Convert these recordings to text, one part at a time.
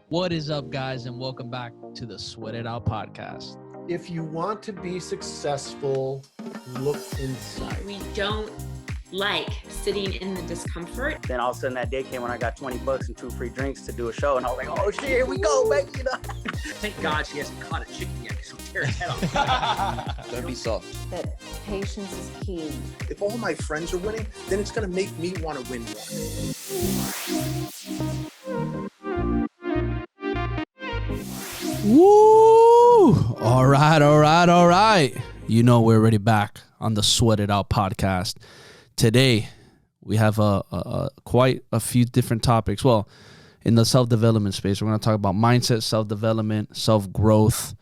What is up, guys, and welcome back to the Sweat It Out podcast. If you want to be successful, look inside. We don't like sitting in the discomfort. Then all of a sudden that day came when I got $20 and 2 free drinks to do a show, and I was like, oh shit, here we go, baby. You know? Thank God she hasn't caught a chicken yet because she'll tear his head off. Don't be soft. That patience is key. If all my friends are winning, then it's going to make me want to win more. Woo! All right. You know we're already back on the Sweat It Out podcast. Today, we have quite a few different topics. Well, in the self-development space, we're going to talk about mindset, self-development, self-growth,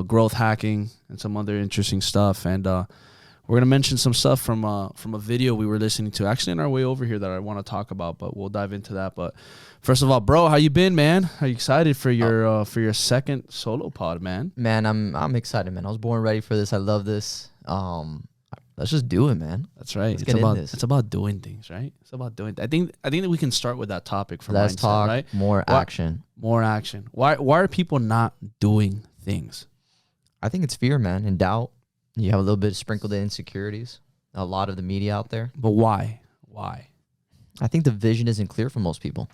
growth hacking, and some other interesting stuff. And we're going to mention some stuff from a video we were listening to, actually on our way over here, that I want to talk about, but we'll dive into that. But first of all, bro, how you been, man? Are you excited for your second solo pod, man? Man, I'm excited, man. I was born ready for this. I love this. Let's just do it, man. That's right. It's about doing things, right? It's about doing. I think that we can start with that topic for Let's mindset, talk right? More action. Why are people not doing things? I think it's fear, man, and doubt. You have a little bit sprinkled in insecurities. A lot of the media out there. But why? I think the vision isn't clear for most people.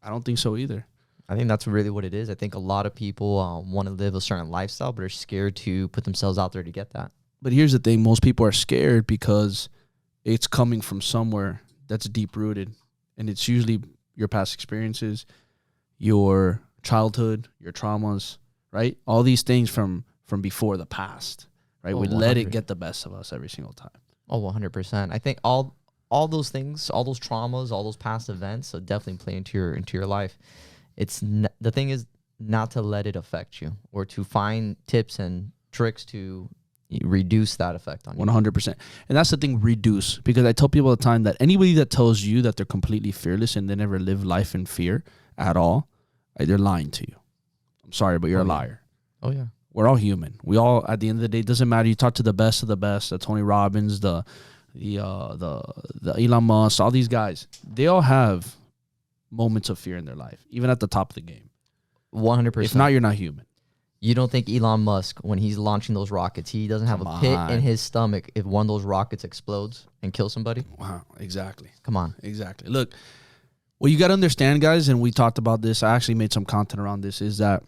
I don't think so either. I think that's really what it is. I think a lot of people want to live a certain lifestyle, but are scared to put themselves out there to get that. But here's the thing. Most people are scared because it's coming from somewhere that's deep-rooted. And it's usually your past experiences, your childhood, your traumas, right? All these things from before the past, right? We let it get the best of us every single time. Oh, 100%. I think all those things, all those traumas, all those past events definitely play into your life. The thing is not to let it affect you, or to find tips and tricks to reduce that effect on you. 100%. And that's the thing, reduce. Because I tell people all the time that anybody that tells you that they're completely fearless and they never live life in fear at all, they're lying to you. I'm sorry, but you're a liar. Oh, yeah. We're all human. We all, at the end of the day, it doesn't matter. You talk to the best of the best, the Tony Robbins, the Elon Musk, all these guys. They all have moments of fear in their life, even at the top of the game. 100%. If not, you're not human. You don't think Elon Musk, when he's launching those rockets, he doesn't have a pit in his stomach if one of those rockets explodes and kills somebody? Wow, exactly. Come on. Exactly. Look, what you got to understand, guys, and we talked about this, I actually made some content around this, is that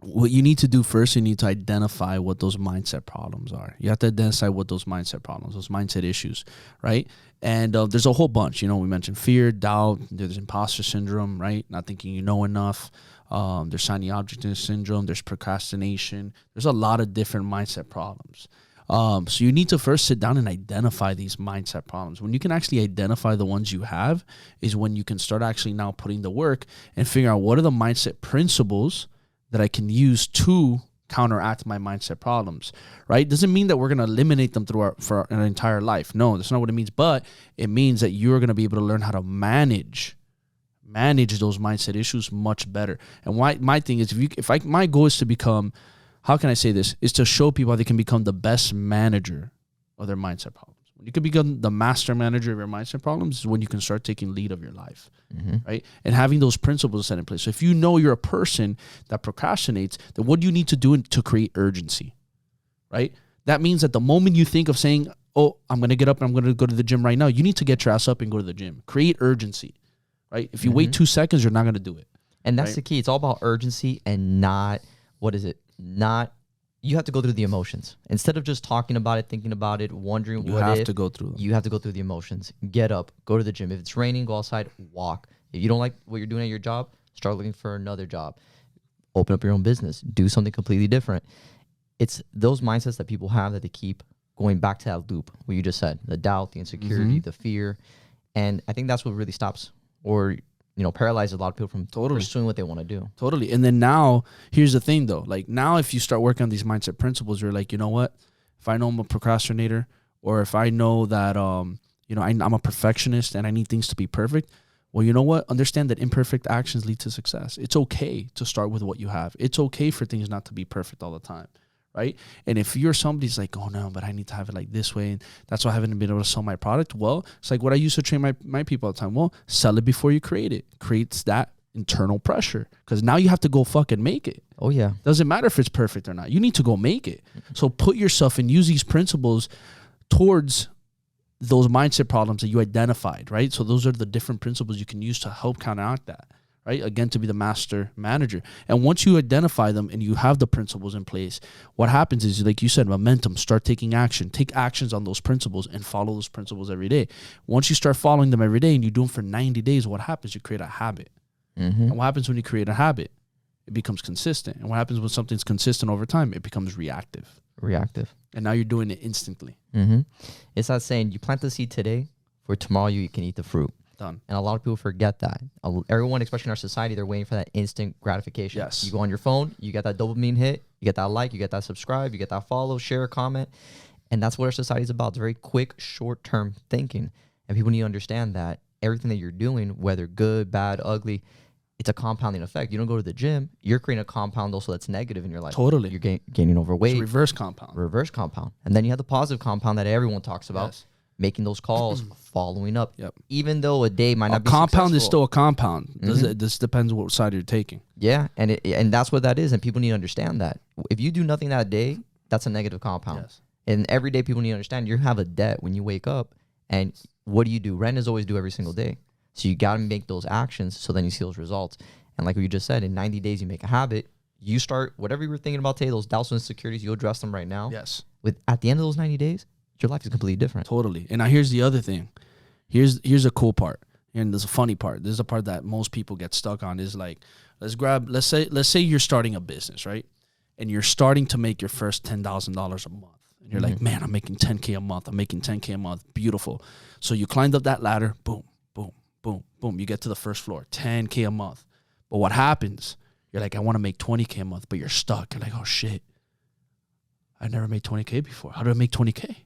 what you need to do first, you need to identify what those mindset problems are. You have to identify what those mindset problems, those mindset issues, right? And there's a whole bunch. You know, we mentioned fear, doubt, there's imposter syndrome, right? Not thinking you know enough. There's shiny object syndrome. There's procrastination. There's a lot of different mindset problems. So you need to first sit down and identify these mindset problems. When you can actually identify the ones you have is when you can start actually now putting the work and figure out what are the mindset principles that I can use to counteract my mindset problems, right? Doesn't mean that we're going to eliminate them for our entire life. No, that's not what it means. But it means that you're going to be able to learn how to manage those mindset issues much better. And my thing is, my goal is to become, how can I say this, is to show people how they can become the best manager of their mindset problems. When you can become the master manager of your mindset problems is when you can start taking lead of your life, right? And having those principles set in place. So if you know you're a person that procrastinates, then what do you need to do to create urgency, right? That means that the moment you think of saying, oh, I'm going to get up and I'm going to go to the gym right now, you need to get your ass up and go to the gym. Create urgency, right? If you wait 2 seconds, you're not going to do it. And that's the key. It's all about urgency and not, you have to go through the emotions. Instead of just talking about it, thinking about it, wondering what if. You have to go through them. You have to go through the emotions. Get up, go to the gym. If it's raining, go outside, walk. If you don't like what you're doing at your job, start looking for another job. Open up your own business. Do something completely different. It's those mindsets that people have that they keep going back to that loop, what you just said, the doubt, the insecurity, the fear. And I think that's what really stops or paralyzes a lot of people from pursuing what they want to do. Totally. And then now, here's the thing though. Like now, if you start working on these mindset principles, you're like, you know what? If I know I'm a procrastinator, or if I know that, I'm a perfectionist and I need things to be perfect. Well, you know what? Understand that imperfect actions lead to success. It's okay to start with what you have. It's okay for things not to be perfect all the time. Right? And if you're somebody's like, oh no, but I need to have it like this way, and that's why I haven't been able to sell my product. Well, it's like what I used to train my people all the time. Well, sell it before you create it. Creates that internal pressure, because now you have to go fucking make it. Oh yeah. Doesn't matter if it's perfect or not. You need to go make it. So put yourself and use these principles towards those mindset problems that you identified, right? So those are the different principles you can use to help counteract that, right? Again, to be the master manager. And once you identify them and you have the principles in place, what happens is, like you said, momentum, start taking action. Take actions on those principles and follow those principles every day. Once you start following them every day and you do them for 90 days, what happens? You create a habit. And what happens when you create a habit? It becomes consistent. And what happens when something's consistent over time? It becomes reactive. And now you're doing it instantly. It's that saying, you plant the seed today, for tomorrow you can eat the fruit. Done. And a lot of people forget that. Everyone, especially in our society, they're waiting for that instant gratification. Yes. You go on your phone, you get that dopamine hit, you get that like, you get that subscribe, you get that follow, share, comment. And that's what our society is about. It's very quick, short-term thinking. And people need to understand that everything that you're doing, whether good, bad, ugly, it's a compounding effect. You don't go to the gym, you're creating a compound also that's negative in your life. Totally. You're gaining overweight. It's reverse compound. Reverse compound. And then you have the positive compound that everyone talks about. Yes. Making those calls, following up. Yep. Even though a day might not A be compound is successful. still a compound. This depends what side you're taking. Yeah, and that's what that is, and people need to understand that. If you do nothing that day, that's a negative compound. Yes. And every day people need to understand you have a debt when you wake up, and what do? Rent is always due every single day. So you got to make those actions so then you see those results. And like what you just said, in 90 days you make a habit. You start, whatever you were thinking about today, those doubts and insecurities, you address them right now. Yes. At the end of those 90 days, your life is completely different. Totally. And now here's the other thing. Here's a cool part. And there's a funny part. There's a part that most people get stuck on is like, let's say you're starting a business, right? And you're starting to make your first $10,000 a month. And you're like, man, I'm making 10K a month. I'm making 10K a month. Beautiful. So you climbed up that ladder. Boom, boom, boom, boom. You get to the first floor. 10K a month. But what happens? You're like, I want to make 20K a month, but you're stuck. You're like, oh shit, I never made 20K before. How do I make 20K?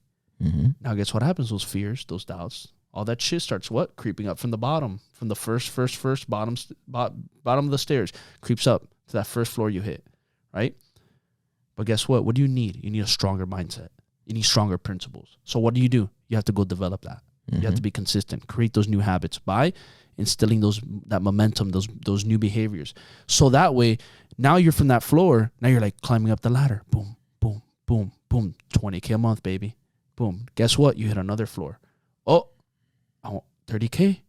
Now guess what happens? Those fears, those doubts, all that shit starts what? Creeping up from the bottom, from the first bottom of the stairs, creeps up to that first floor you hit, right? But guess what? What do you need? You need a stronger mindset. You need stronger principles. So what do? You have to go develop that. You have to be consistent, create those new habits by instilling that momentum, those new behaviors. So that way, now you're from that floor, now you're like climbing up the ladder. Boom, boom, boom, boom. 20K a month, baby. Boom. Guess what? You hit another floor. Oh, I want 30K.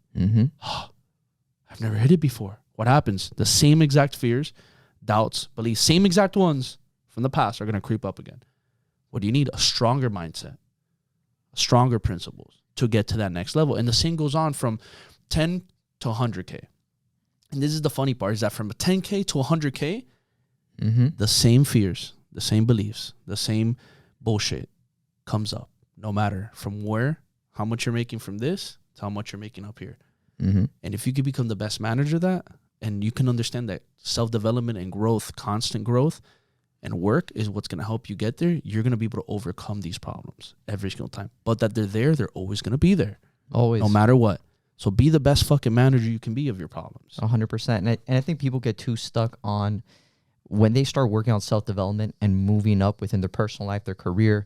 I've never hit it before. What happens? The same exact fears, doubts, beliefs, same exact ones from the past are going to creep up again. What do you need? A stronger mindset, stronger principles to get to that next level. And the same goes on from 10 to 100K. And this is the funny part, is that from a 10K to 100K, the same fears, the same beliefs, the same bullshit comes up, no matter from where, how much you're making from this to how much you're making up here. And if you can become the best manager of that, and you can understand that self-development and growth, constant growth and work is what's going to help you get there, you're going to be able to overcome these problems every single time. But that they're always going to be there. Always. No matter what. So be the best fucking manager you can be of your problems. 100%. And I think people get too stuck on when they start working on self-development and moving up within their personal life, their career,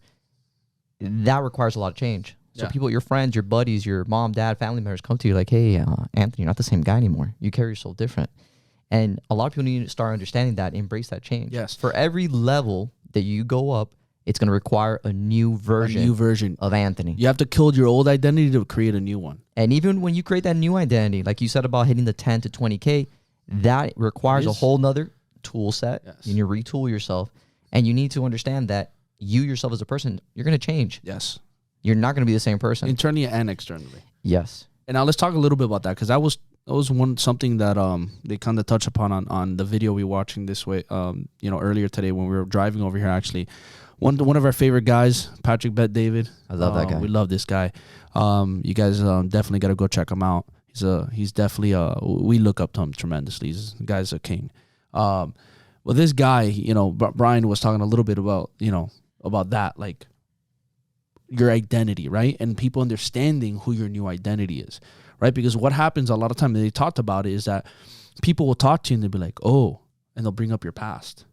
that requires a lot of change. So people, your friends, your buddies, your mom, dad, family members come to you like, hey, Anthony, you're not the same guy anymore. You carry yourself different. And a lot of people need to start understanding that, embrace that change. Yes. For every level that you go up, it's going to require a new version of Anthony. You have to kill your old identity to create a new one. And even when you create that new identity, like you said about hitting the 10 to 20K, that requires a whole nother tool set. Yes. You need to retool yourself. And you need to understand that you yourself as a person, you're going to change. Yes. You're not going to be the same person. Internally and externally. Yes. And now let's talk a little bit about that, because that was something that they kind of touch upon on the video we were watching this way earlier today when we were driving over here. Actually, one of our favorite guys, Patrick Bet David. I love that guy. We love this guy. You guys definitely got to go check him out. He's definitely we look up to him tremendously. The guy's a king. Well, this guy, Bryan was talking a little bit about about that, like your identity, right? And people understanding who your new identity is, right? Because what happens a lot of times, and they talked about it, is that people will talk to you and they'll be like, oh, and they'll bring up your past.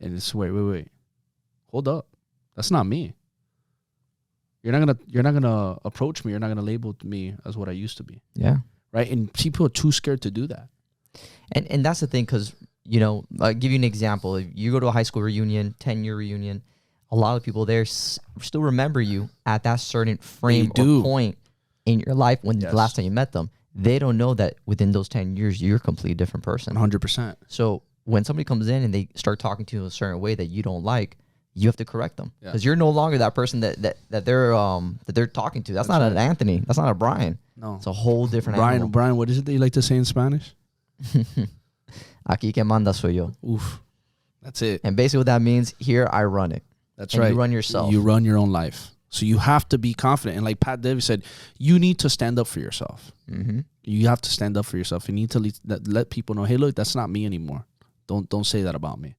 And it's, wait. Hold up. That's not me. You're not gonna approach me. You're not gonna label me as what I used to be. Yeah. Right? And people are too scared to do that. And that's the thing, because, you know, I'll give you an example. If you go to a high school reunion, 10-year reunion, a lot of people there still remember you at that certain frame or point in your life when the last time you met them. They don't know that within those 10 years, you're a completely different person. 100%. So when somebody comes in and they start talking to you in a certain way that you don't like, you have to correct them, because you're no longer that person that they're talking to. That's not an Anthony. That's not a Bryan. No, it's a whole different animal. Bryan, what is it that you like to say in Spanish? Aquí que manda soy yo. Oof, that's it. And basically what that means, here I run it. That's and right. You run yourself. You run your own life. So you have to be confident. And like Pat Davis said, you need to stand up for yourself. Mm-hmm. You have to stand up for yourself. You need to let people know, hey, look, that's not me anymore. Don't say that about me.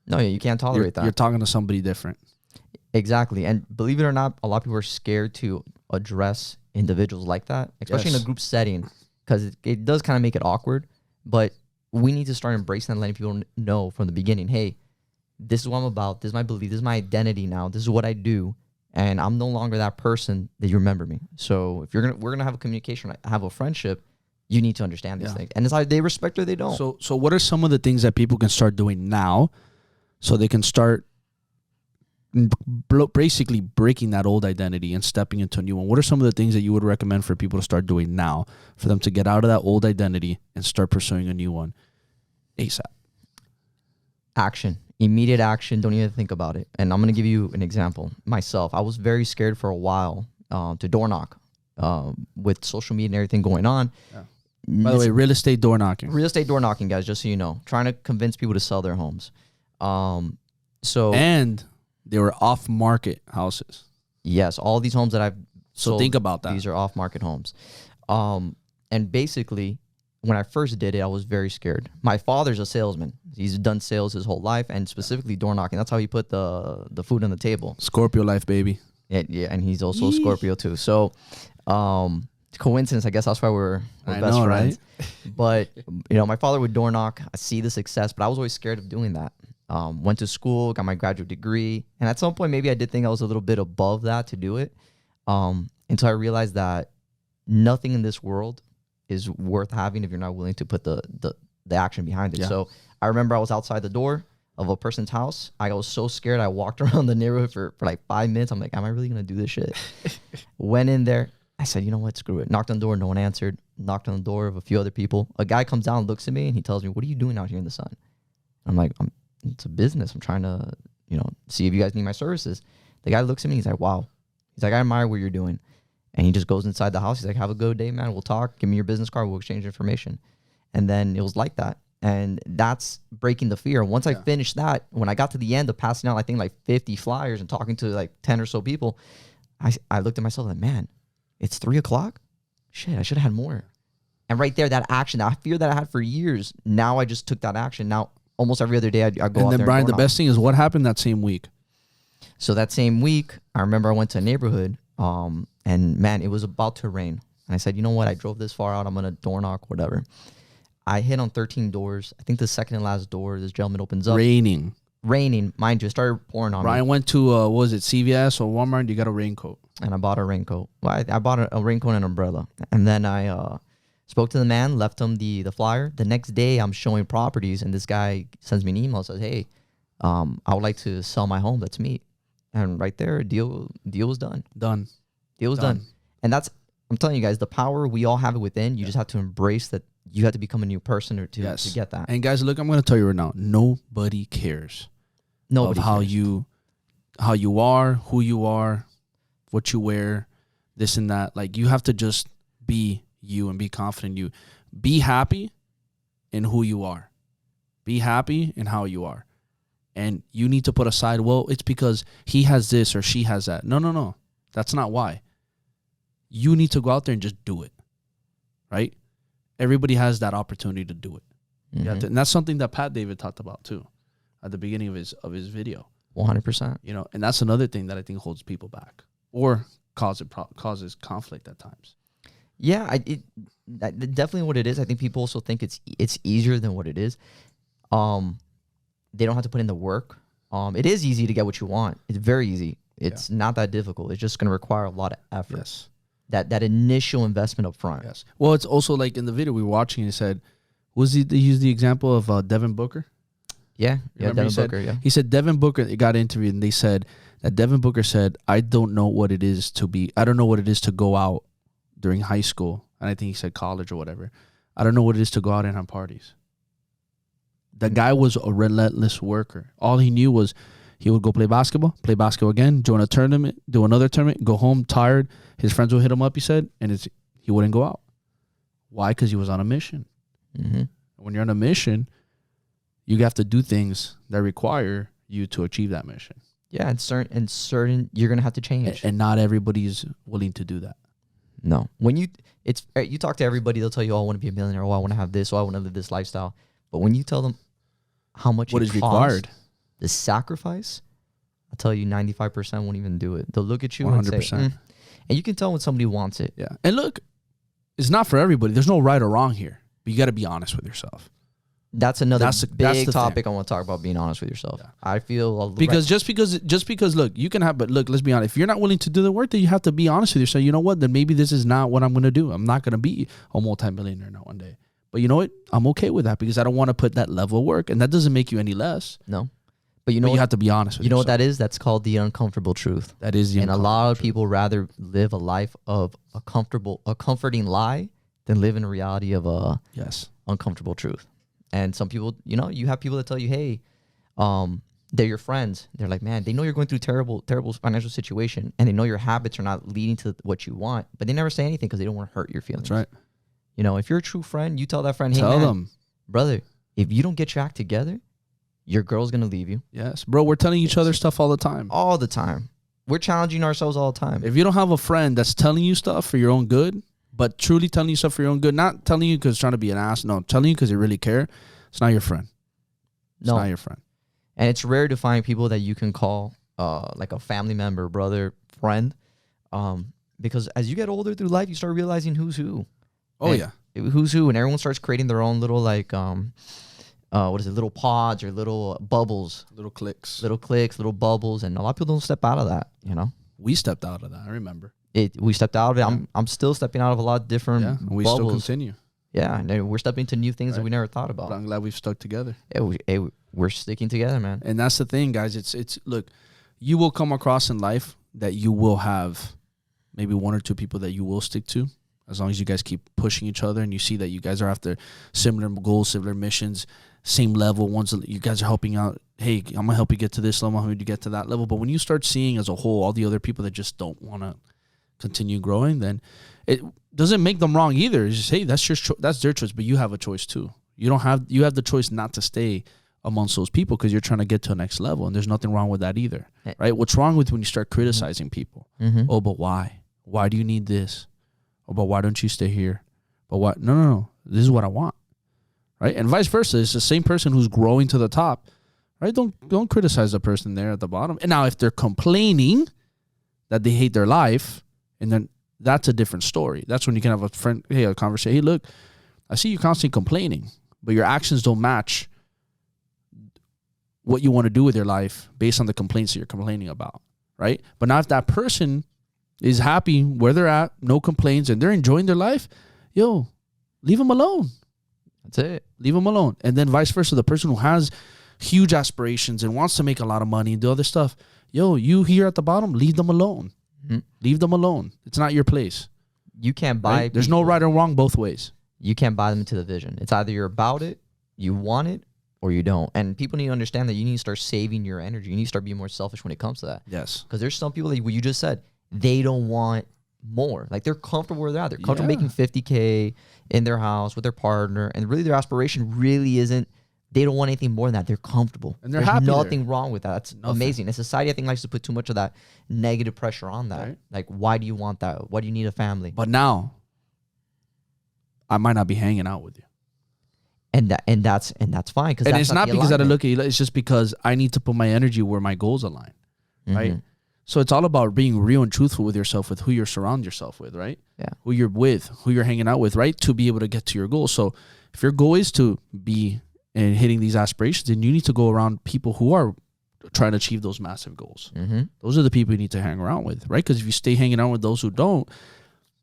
No, you can't tolerate that. You're talking to somebody different. Exactly. And believe it or not, a lot of people are scared to address individuals like that, especially in a group setting, because it does kind of make it awkward. But we need to start embracing and letting people know from the beginning, hey, this is what I'm about. This is my belief. This is my identity now. This is what I do. And I'm no longer that person that you remember me. So if we're gonna have a communication, have a friendship, you need to understand these things. And it's like they respect or they don't. So what are some of the things that people can start doing now, so they can start basically breaking that old identity and stepping into a new one? What are some of the things that you would recommend for people to start doing now, for them to get out of that old identity and start pursuing a new one ASAP? Action. Immediate action. Don't even think about it. And I'm going to give you an example. Myself, I was very scared for a while to door knock with social media and everything going on. Yeah. By the way, real estate door knocking. Real estate door knocking, guys, just so you know. Trying to convince people to sell their homes. And they were off-market houses. Yes, all these homes that I've sold. So think about that. These are off-market homes. And basically, when I first did it, I was very scared. My father's a salesman. He's done sales his whole life, and specifically door knocking. That's how he put the food on the table. Scorpio life, baby. Yeah, and he's also a Scorpio too. So, coincidence, I guess that's why we're best friends. Right? But, you know, my father would door knock. I see the success, but I was always scared of doing that. Went to school, got my graduate degree. And at some point, maybe I did think I was a little bit above that to do it. Until I realized that nothing in this world is worth having if you're not willing to put the action behind it. Yeah. So I remember I was outside the door of a person's house. I was so scared. I walked around the neighborhood for like 5 minutes. I'm like, am I really going to do this shit? Went in there. I said, you know what? Screw it. Knocked on the door. No one answered. Knocked on the door of a few other people. A guy comes down, looks at me, and he tells me, what are you doing out here in the sun? I'm like, it's a business. I'm trying to, you know, see if you guys need my services. The guy looks at me. He's like, wow. He's like, I admire what you're doing. And he just goes inside the house. He's like, have a good day, man. We'll talk. Give me your business card. We'll exchange information. And then it was like that. And that's breaking the fear. Once I finished that, when I got to the end of passing out, I think like 50 flyers and talking to like 10 or so people, I looked at myself like, man, it's 3:00. Shit, I should have had more. And right there, that action, that fear that I had for years, now I just took that action. Now, almost every other day, I go out there. And then, Bryan, the best thing is what happened that same week? So that same week, I remember I went to a neighborhood, and man, it was about to rain. And I said, you know what? I drove this far out. I'm going to door knock, whatever. I hit on 13 doors. I think the second and last door, this gentleman opens up. Raining, mind you. It started pouring on me. Bryan went to, what was it, CVS or Walmart, and you got a raincoat. And I bought a raincoat. Well, I bought a raincoat and an umbrella. And then I spoke to the man, left him the flyer. The next day, I'm showing properties, and this guy sends me an email, says, hey, I would like to sell my home. Let's meet. And right there, deal was done. Deal was done. And that's, I'm telling you guys, the power, we all have it within. You just have to embrace that you have to become a new person to get that. And guys, look, I'm going to tell you right now, nobody cares. Nobody of how you are, who you are, what you wear, this and that. Like, you have to just be you and be confident in you. Be happy in who you are. Be happy in how you are. And you need to put aside, well, it's because he has this or she has that. No. That's not why. You need to go out there and just do it. Right? Everybody has that opportunity to do it. Mm-hmm. And that's something that Pat David talked about too at the beginning of his video. 100%. You know, and that's another thing that I think holds people back or causes conflict at times. Yeah, definitely what it is. I think people also think it's easier than what it is. They don't have to put in the work. It is easy to get what you want. It's very easy. It's not that difficult. It's just going to require a lot of effort. Yes. That initial investment up front. Yes. Well, it's also like in the video we were watching, it said They used the example of Devin Booker. Yeah, Remember Devin Booker. Yeah, He said Devin Booker got interviewed, and they said that Devin Booker said, I don't know what it is to go out during high school. And I think he said college or whatever. I don't know what it is to go out and have parties. The guy was a relentless worker. All he knew was he would go play basketball again, join a tournament, do another tournament, go home tired. His friends would hit him up, he said, and he wouldn't go out. Why? Because he was on a mission. Mm-hmm. When you're on a mission, you have to do things that require you to achieve that mission. Yeah, and certain you're gonna have to change. And not everybody's willing to do that. No, when you talk to everybody, they'll tell you, "Oh, I want to be a millionaire. Oh, I want to have this. Oh, I want to live this lifestyle." But when you tell them how much what it is costs, required, the sacrifice, I tell you, 95% won't even do it. They'll look at you 100%. and say, and you can tell when somebody wants it. Yeah, and look, it's not for everybody. There's no right or wrong here, but you got to be honest with yourself. That's another big the topic thing. I want to talk about, being honest with yourself. Yeah. I feel because just because look, you can have, but look, let's be honest. If you're not willing to do the work, then you have to be honest with yourself. You know what? Then maybe this is not what I'm going to do. I'm not going to be a multimillionaire now one day. But you know what? I'm okay with that because I don't want to put that level of work, and that doesn't make you any less. No, but you know, you have to be honest with yourself. You know what that is? That's called the uncomfortable truth. That is the and a lot of people rather live a life of a comforting lie than live in a reality of a uncomfortable truth. And some people, you have people that tell you, hey, they're your friends. They're like, man, they know you're going through terrible financial situation, and they know your habits are not leading to what you want, but they never say anything because they don't want to hurt your feelings. That's right. If you're a true friend, you tell that friend, hey, tell them, brother, if you don't get your act together, your girl's going to leave you. Yes, bro, we're telling each other stuff all the time. All the time. We're challenging ourselves all the time. If you don't have a friend that's telling you stuff for your own good, but truly telling you stuff for your own good, not telling you because trying to be an ass, no, telling you because they really care, it's not your friend. It's not your friend. And it's rare to find people that you can call like a family member, brother, friend, because as you get older through life, you start realizing who's who. Oh, yeah. Who's who, and everyone starts creating their own little little pods or little bubbles. Little cliques, little bubbles, and a lot of people don't step out of that, We stepped out of that, I remember. We stepped out of it. Yeah. I'm still stepping out of a lot of different we bubbles. still continue. Yeah, and we're stepping into new things that we never thought about. But I'm glad we've stuck together. Yeah, we're sticking together, man. And that's the thing, guys. It's look, you will come across in life that you will have maybe one or two people that you will stick to, as long as you guys keep pushing each other and you see that you guys are after similar goals, similar missions, same level. Ones that you guys are helping out. Hey, I'm gonna help you get to this level. I'm gonna help you get to that level. But when you start seeing as a whole all the other people that just don't want to continue growing, then it doesn't make them wrong either. It's just, hey, that's their choice, but you have a choice too. You have the choice not to stay amongst those people because you're trying to get to the next level, and there's nothing wrong with that either, right? What's wrong with when you start criticizing people? Oh, but why? Why do you need this? Oh, but why don't you stay here? But what? No. This is what I want, right? And vice versa. It's the same person who's growing to the top, right? Don't criticize the person there at the bottom. And now if they're complaining that they hate their life, and then that's a different story. That's when you can have a conversation. Hey, look, I see you constantly complaining, but your actions don't match what you want to do with your life based on the complaints that you're complaining about, right? But now if that person is happy where they're at, no complaints, and they're enjoying their life, leave them alone. That's it. Leave them alone. And then vice versa, the person who has huge aspirations and wants to make a lot of money and do other stuff, you here at the bottom, leave them alone. Leave them alone. It's not your place. You can't buy. Right? There's no right or wrong both ways. You can't buy them into the vision. It's either you're about it, you want it, or you don't. And people need to understand that you need to start saving your energy. You need to start being more selfish when it comes to that. Yes. Because there's some people, like what you just said, they don't want more. Like they're comfortable where they're at. They're comfortable making $50K in their house with their partner, and really their aspiration really isn't. They don't want anything more than that. They're comfortable. And they're There's happy nothing wrong with that. That's amazing. And society, I think, likes to put too much of that negative pressure on that. Right. Like, why do you want that? Why do you need a family? But now, I might not be hanging out with you. And that's fine. And it's not because I look at you. It's just because I need to put my energy where my goals align, right? So it's all about being real and truthful with yourself, with who you're surrounding yourself with, right? Yeah. Who you're with, who you're hanging out with, right? To be able to get to your goals. So if your goal is to be and hitting these aspirations, then you need to go around people who are trying to achieve those massive goals. Those are the people you need to hang around with, right? Because if you stay hanging out with those who don't,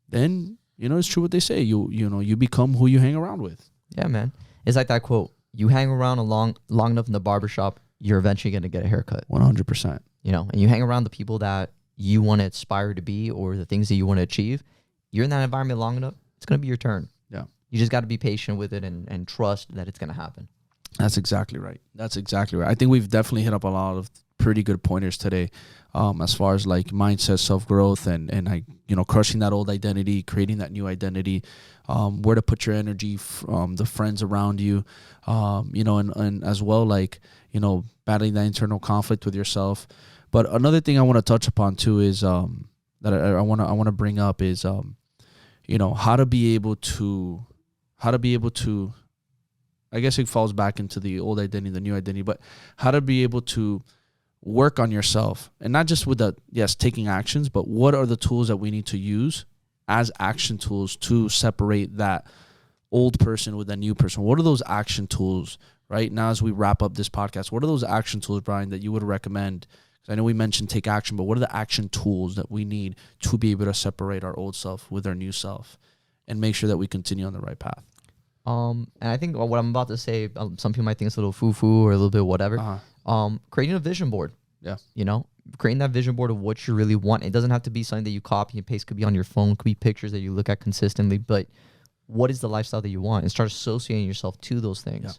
then it's true what they say. You become who you hang around with. Yeah, man. It's like that quote: "You hang around long enough in the barbershop, you're eventually gonna get a haircut." 100%. You know, and you hang around the people that you want to aspire to be or the things that you want to achieve. You're in that environment long enough, it's gonna be your turn. Yeah. You just got to be patient with it and trust that it's gonna happen. That's exactly right. That's exactly right. I think we've definitely hit up a lot of pretty good pointers today, as far as like mindset, self-growth, and like, you know, crushing that old identity, creating that new identity, where to put your energy, the friends around you, you know, and as well, like, you know, battling that internal conflict with yourself. But another thing I want to touch upon too is that I want to bring up is you know, how to be able to I guess it falls back into the old identity, the new identity, but how to be able to work on yourself, and not just with the, yes, taking actions, but what are the tools that we need to use as action tools to separate that old person with that new person? What are those action tools right now as we wrap up this podcast? What are those action tools, Bryan, that you would recommend? Because I know we mentioned take action, but what are the action tools that we need to be able to separate our old self with our new self and make sure that we continue on the right path? And I think what I'm about to say, some people might think it's a little foo-foo or a little bit whatever. Creating a vision board. Yeah. You know, creating that vision board of what you really want. It doesn't have to be something that you copy and paste. It could be on your phone. It could be pictures that you look at consistently. But what is the lifestyle that you want? And start associating yourself to those things. Yeah.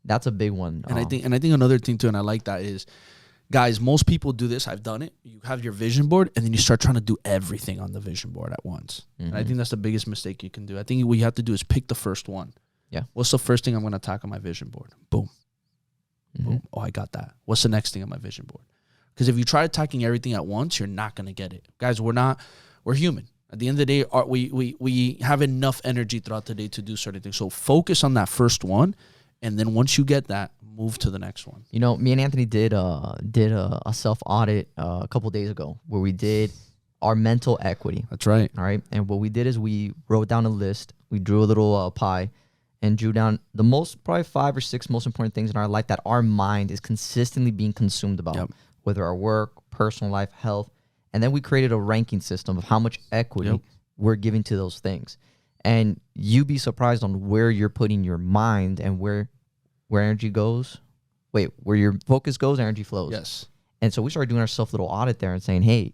That's a big one. And I think another thing too, and I like that, is, guys, most people do this. I've done it. You have your vision board, and then you start trying to do everything on the vision board at once. And I think that's the biggest mistake you can do. I think what you have to do is pick the first one. Yeah. What's the first thing I'm going to attack on my vision board? Boom. Boom. Oh, I got that. What's the next thing on my vision board? Because if you try attacking everything at once, you're not going to get it. Guys, we're human. At the end of the day, we have enough energy throughout the day to do certain things. So focus on that first one. And then once you get that, move to the next one. You know, me and Anthony did a self-audit a couple days ago where we did our mental equity. That's right. All right. And what we did is we wrote down a list. We drew a little pie and drew down the probably 5 or 6 most important things in our life that our mind is consistently being consumed about, whether our work, personal life, health. And then we created a ranking system of how much equity we're giving to those things. And you'd be surprised on where you're putting your mind and where energy goes. Where your focus goes, energy flows. Yes. And so we started doing our self-little audit there and saying, hey,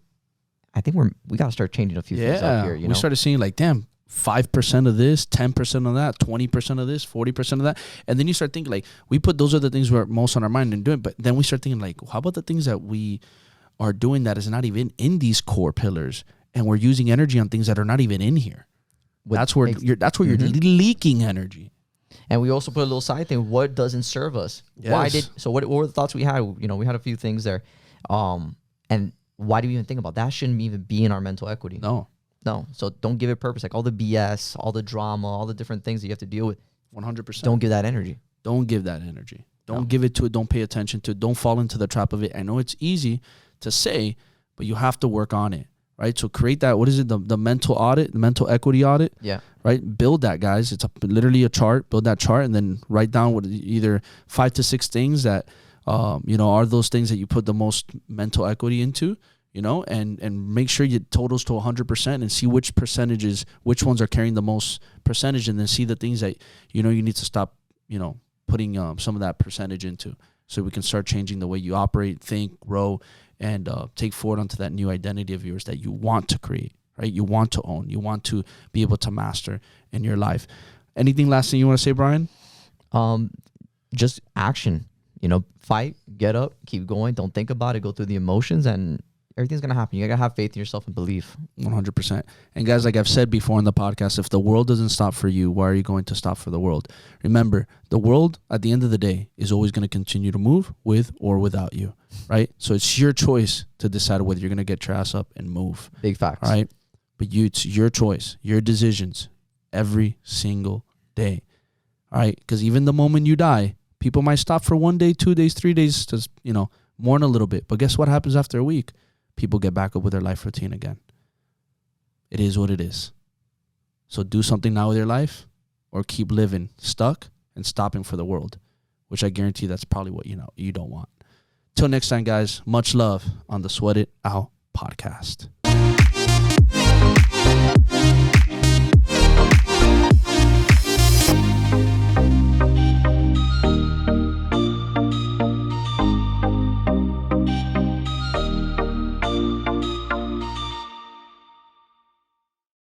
I think we got to start changing a few things up here. You know? We started seeing like, damn, 5% of this, 10% of that, 20% of this, 40% of that. And then you start thinking like, we put those are the things we're most on our mind and doing. But then we start thinking like, how about the things that we are doing that is not even in these core pillars, and we're using energy on things that are not even in here. That's where you're leaking energy. And we also put a little side thing. What doesn't serve us? Yes. What were the thoughts we had? You know, we had a few things there. And why do we even think about that? Shouldn't even be in our mental equity. No. So don't give it purpose. Like all the BS, all the drama, all the different things that you have to deal with. 100%. Don't give that energy. Don't give that energy. Don't give it to it. Don't pay attention to it. Don't fall into the trap of it. I know it's easy to say, but you have to work on it. Right. So create that. What is it? The mental audit, the mental equity audit. Yeah. Right. Build that, guys. It's literally a chart. Build that chart and then write down what either 5 to 6 things that, are those things that you put the most mental equity into, and make sure you totals to 100% and see which ones are carrying the most percentage, and then see the things that, you need to stop, putting some of that percentage into, so we can start changing the way you operate, think, grow, and take forward onto that new identity of yours that you want to create, right? You want to own, you want to be able to master in your life. Anything last thing you want to say, Bryan? Just action, fight, get up, keep going. Don't think about it. Go through the emotions and everything's going to happen. You got to have faith in yourself and belief. 100%. And guys, like I've said before in the podcast, if the world doesn't stop for you, why are you going to stop for the world? Remember, the world at the end of the day is always going to continue to move with or without you, right? So it's your choice to decide whether you're going to get your ass up and move. Big facts. All right? But it's your choice, your decisions every single day. All right? Because even the moment you die, people might stop for 1 day, 2 days, 3 days to, mourn a little bit. But guess what happens after a week? People get back up with their life routine again. It is what it is. So do something now with your life, or keep living stuck and stopping for the world, which I guarantee that's probably what you don't want. Till next time, guys, much love on the Sweat It Out podcast.